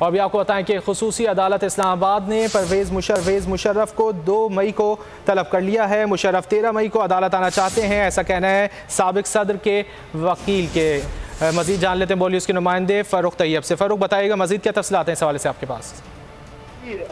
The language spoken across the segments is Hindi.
और भी आपको बताएं कि खुसूसी अदालत इस्लामाबाद ने परवेज़ मुशर्रफ को 2 मई को तलब कर लिया है। मुशर्रफ 13 मई को अदालत आना चाहते हैं, ऐसा कहना है साबिक सदर के वकील के। मजीद जान लेते हैं बोलिए उसके नुमाइंदे फ़ारूक तैयब से। फ़ारूक बताइएगा मजीद क्या तफसीलात हैं इस हवाले से आपके पास।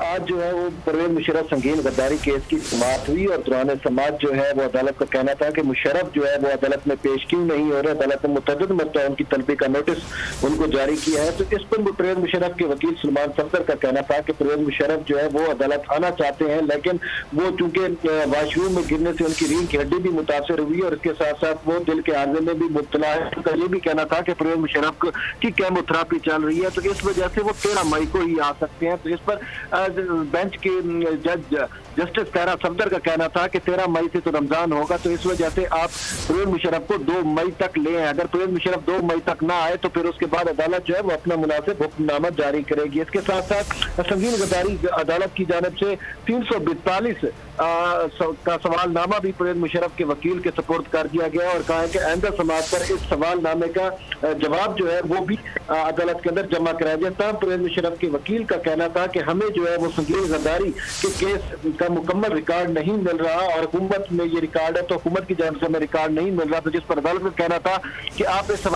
आज जो है वो परवेज़ मुशर्रफ संगीन गद्दारी केस की समाअत हुई और दौरान समाअत जो है वो अदालत का कहना था कि मुशर्रफ जो है वो अदालत में पेश क्यों नहीं हो रहे। अदालत ने मुतअद्दिद मरतबा उनकी तलबी का नोटिस उनको जारी किया है। तो इस पर परवेज़ मुशर्रफ के वकील सलमान सफदर का कहना था कि परवेज़ मुशर्रफ जो है वो अदालत आना चाहते हैं, लेकिन वो चूंकि वाशरूम में गिरने से उनकी रीढ़ की हड्डी भी मुतासर हुई और इसके साथ साथ वो दिल के आर्जे में भी मुब्तला है। उनका ये भी कहना था कि परवेज़ मुशर्रफ की केमोथेरेपी चल रही है, तो इस वजह से वो 13 मई को ही आ सकते हैं। तो इस पर बेंच के जज जस्टिस तारा सफदर का कहना था कि 13 मई से तो रमजान होगा, तो इस वजह से आप परवेज़ मुशर्रफ को 2 मई तक ले आए। अगर परवेज़ मुशर्रफ 2 मई तक ना आए तो फिर उसके बाद अदालत जो है वो अपना मुनासिब हुक्मनामा जारी करेगी। इसके साथ साथ संगीन गद्दारी अदालत की जानिब से 342 का सवालनामा भी परवेज़ मुशर्रफ के वकील के सपोर्ट कर दिया गया और कहा है कि आइंदा समाअत पर इस सवालनामे का जवाब जो है वो भी अदालत के अंदर जमा कराया जाए। तब परवेज़ मुशर्रफ के वकील का कहना था कि हमें जो है वो संगीन गद्दारी के केस का मुकम्मल रिकॉर्ड नहीं मिल रहा और हुकूमत में ये रिकॉर्ड है तो हुकूमत की जानिब से हमें रिकॉर्ड नहीं मिल रहा। तो जिस पर अदालत का कहना था कि आप इस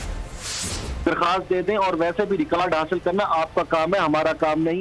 दरखास्त दे दें और वैसे भी रिकॉर्ड हासिल करना आपका काम है, हमारा काम नहीं है।